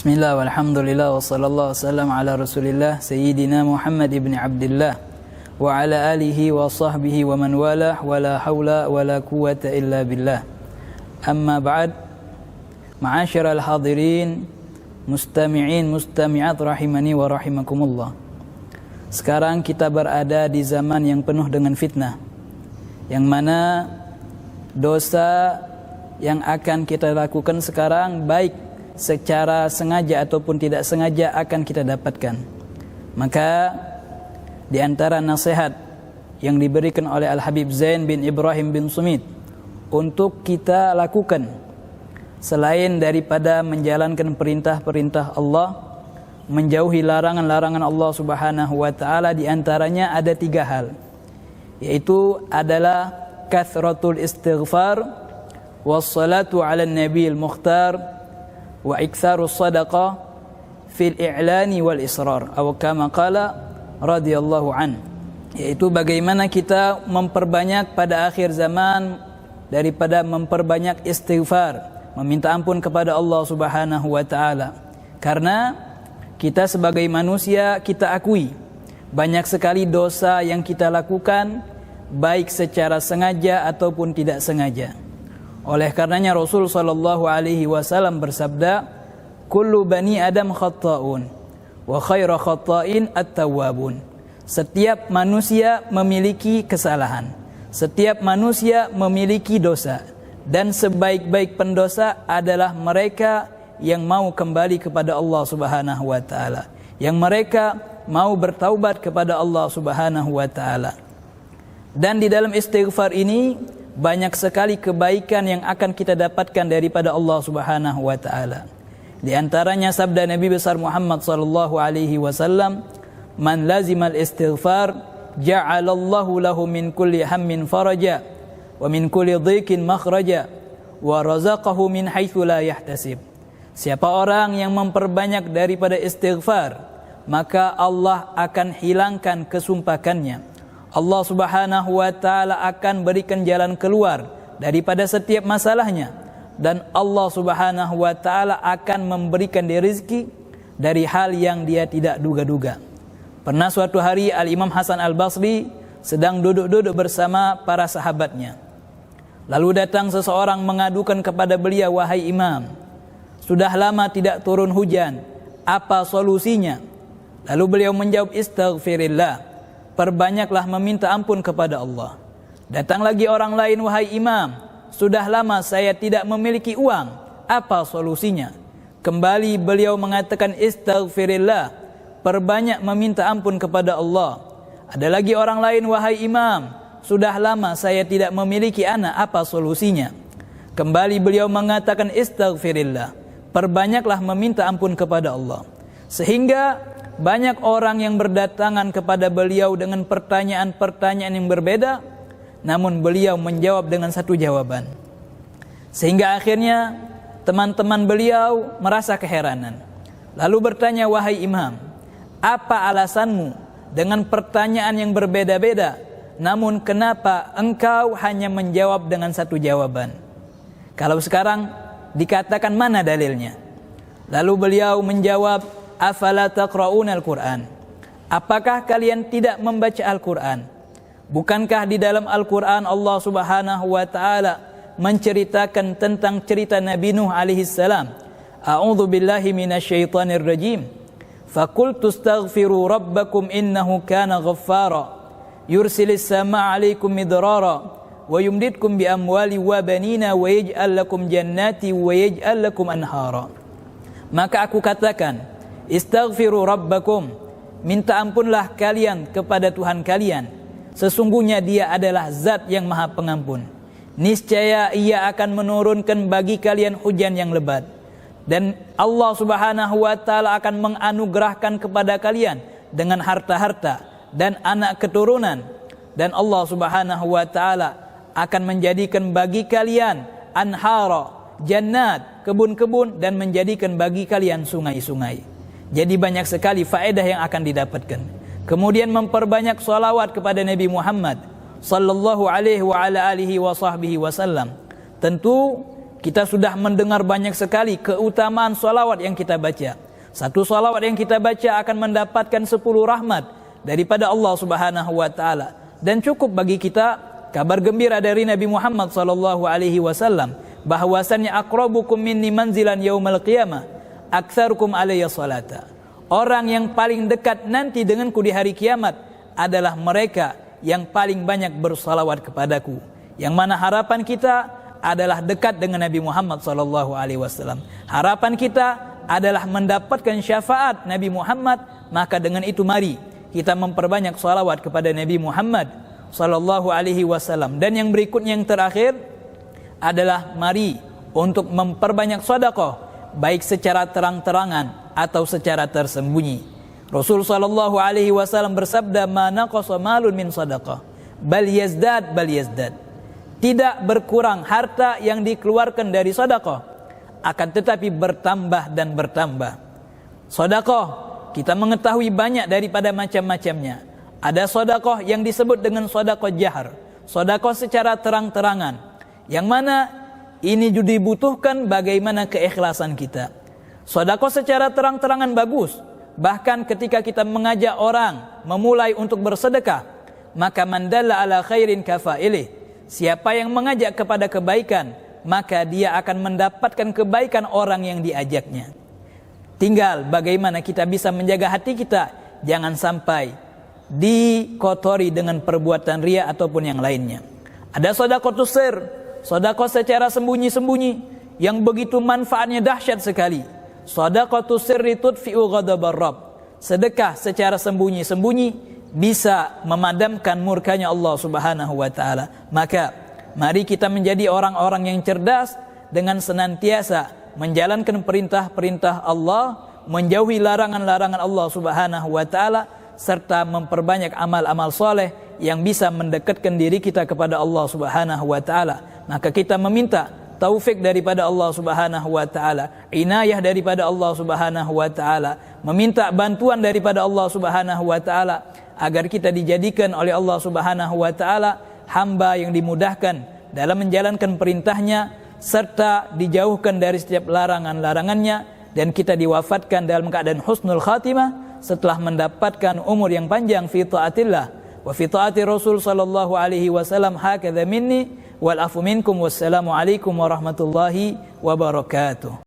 Bismillah walhamdulillah wa sallallahu wasallam ala rasulillah Sayyidina Muhammad ibn Abdillah wa ala alihi wa sahbihi wa man walah wa la hawla wa la quwata illa billah. Amma ba'd. Ma'asyiral hadirin, mustami'in mustami'at rahimani wa rahimakumullah. Sekarang kita berada di zaman yang penuh dengan fitnah, yang mana dosa yang akan kita lakukan sekarang baik secara sengaja ataupun tidak sengaja akan kita dapatkan. Maka di antara nasihat yang diberikan oleh Al-Habib Zain bin Ibrahim bin Sumit untuk kita lakukan, selain daripada menjalankan perintah-perintah Allah, menjauhi larangan-larangan Allah Subhanahu wa taala, di antaranya ada 3 hal, yaitu adalah kathratul istighfar, wassalatu ala nabiyil mukhtar, wa iktsaru sadaqah fil i'lani wal israr, atau kama qala radhiyallahu an, yaitu bagaimana kita memperbanyak pada akhir zaman daripada memperbanyak istighfar, meminta ampun kepada Allah Subhanahu wa taala. Karena kita sebagai manusia, kita akui banyak sekali dosa yang kita lakukan, baik secara sengaja ataupun tidak sengaja. Oleh karenanya Rasul sallallahu alaihi wasallam bersabda, kullu bani adam khatta'un wa khairu khatta'in at-tawwabun. Setiap manusia memiliki kesalahan, setiap manusia memiliki dosa, dan sebaik-baik pendosa adalah mereka yang mau kembali kepada Allah Subhanahu wa taala, yang mereka mau bertaubat kepada Allah Subhanahu wa taala. Dan di dalam istighfar ini banyak sekali kebaikan yang akan kita dapatkan daripada Allah Subhanahu wa taala. Di antaranya sabda Nabi besar Muhammad sallallahu alaihi wasallam, "Man lazimal istighfar ja'alallahu lahu min kulli hammin faraja wa min kulli dhiqin makhraja wa razaqahu min haitsu la yahtasib." Siapa orang yang memperbanyak daripada istighfar, maka Allah akan hilangkan kesumpakannya. Allah Subhanahu wa taala akan berikan jalan keluar daripada setiap masalahnya, dan Allah Subhanahu wa taala akan memberikan dia rezeki dari hal yang dia tidak duga-duga. Pernah suatu hari Al-Imam Hasan Al-Basri sedang duduk-duduk bersama para sahabatnya. Lalu datang seseorang mengadukan kepada beliau, "Wahai Imam, sudah lama tidak turun hujan, apa solusinya?" Lalu beliau menjawab, "Istaghfirillah, perbanyaklah meminta ampun kepada Allah." Datang lagi orang lain, "Wahai Imam, sudah lama saya tidak memiliki uang, apa solusinya?" Kembali beliau mengatakan, "Istaghfirillah, perbanyak meminta ampun kepada Allah." Ada lagi orang lain, "Wahai Imam, sudah lama saya tidak memiliki anak, apa solusinya?" Kembali beliau mengatakan, "Istaghfirillah, perbanyaklah meminta ampun kepada Allah." Sehingga banyak orang yang berdatangan kepada beliau dengan pertanyaan-pertanyaan yang berbeda, namun beliau menjawab dengan satu jawaban. Sehingga akhirnya teman-teman beliau merasa keheranan. Lalu bertanya, "Wahai Imam, apa alasanmu dengan pertanyaan yang berbeda-beda, namun kenapa engkau hanya menjawab dengan satu jawaban? Kalau sekarang dikatakan mana dalilnya?" Lalu beliau menjawab, "Afala taqra'una al-Qur'an? Apakah kalian tidak membaca Al-Qur'an? Bukankah di dalam Al-Qur'an Allah Subhanahu wa taala menceritakan tentang cerita Nabi Nuh alaihi salam? A'udzu billahi minasyaitonir rajim. Faqultu astaghfiru rabbakum innahu kana ghaffara yursilis samaa'a 'alaikum midrara wa yumdidkum bi amwali wa banina wa yaj'al lakum jannati wa yaj'al lakum anhara." Maka aku katakan, "Istaghfiru rabbakum, minta ampunlah kalian kepada Tuhan kalian. Sesungguhnya Dia adalah Zat yang Maha Pengampun. Niscaya Ia akan menurunkan bagi kalian hujan yang lebat, dan Allah Subhanahu wa taala akan menganugerahkan kepada kalian dengan harta-harta dan anak keturunan, dan Allah Subhanahu wa taala akan menjadikan bagi kalian anhara, jannat, kebun-kebun, dan menjadikan bagi kalian sungai-sungai." Jadi banyak sekali faedah yang akan didapatkan. Kemudian memperbanyak salawat kepada Nabi Muhammad sallallahu alaihi wa ala alihi wa sahbihi wasallam. Tentu kita sudah mendengar banyak sekali keutamaan salawat yang kita baca. Satu salawat yang kita baca akan mendapatkan 10 rahmat daripada Allah Subhanahu wa taala. Dan cukup bagi kita kabar gembira dari Nabi Muhammad sallallahu alaihi wasallam bahwasannya aqrabukum minni manzilan yaumal qiyamah aktsarukum alayya salata. Orang yang paling dekat nanti denganku di hari kiamat adalah mereka yang paling banyak bersalawat kepadaku. Yang mana harapan kita adalah dekat dengan Nabi Muhammad sallallahu alaihi wasallam. Harapan kita adalah mendapatkan syafaat Nabi Muhammad, maka dengan itu mari kita memperbanyak salawat kepada Nabi Muhammad sallallahu alaihi wasallam. Dan yang berikutnya yang terakhir adalah mari untuk memperbanyak sedekah, baik secara terang-terangan atau secara tersembunyi. Rasul sallallahu alaihi wasallam bersabda, "Ma naqasa malun min sedekah, bal yazdad bal yazdad." Tidak berkurang harta yang dikeluarkan dari sedekah, akan tetapi bertambah dan bertambah. Sedekah kita mengetahui banyak daripada macam-macamnya. Ada sedekah yang disebut dengan sedekah jahar, sedekah secara terang-terangan, yang mana ini juga dibutuhkan bagaimana keikhlasan kita. Sedekah secara terang-terangan bagus. Bahkan ketika kita mengajak orang memulai untuk bersedekah, maka man dalla ala khairin kafailih. Siapa yang mengajak kepada kebaikan, maka dia akan mendapatkan kebaikan orang yang diajaknya. Tinggal bagaimana kita bisa menjaga hati kita, jangan sampai dikotori dengan perbuatan riya ataupun yang lainnya. Ada sedekah sir, sedekah secara sembunyi-sembunyi yang begitu manfaatnya dahsyat sekali. Shadaqatu sirri tudfi'u ghadabar Rabb. Sedekah secara sembunyi-sembunyi bisa memadamkan murkanya Allah Subhanahu wa taala. Maka mari kita menjadi orang-orang yang cerdas dengan senantiasa menjalankan perintah-perintah Allah, menjauhi larangan-larangan Allah Subhanahu wa taala, serta memperbanyak amal-amal soleh yang bisa mendekatkan diri kita kepada Allah Subhanahu wa taala. Maka kita meminta taufik daripada Allah Subhanahu wa taala, inayah daripada Allah Subhanahu wa taala, meminta bantuan daripada Allah Subhanahu wa taala agar kita dijadikan oleh Allah Subhanahu wa taala hamba yang dimudahkan dalam menjalankan perintahnya, serta dijauhkan dari setiap larangan-larangannya, dan kita diwafatkan dalam keadaan husnul khatimah setelah mendapatkan umur yang panjang fi taatillah wa fi taati Rasul sallallahu alaihi wasallam. Hakadha minni wal afu minkum, wassalamu alaikum warahmatullahi wabarakatuh.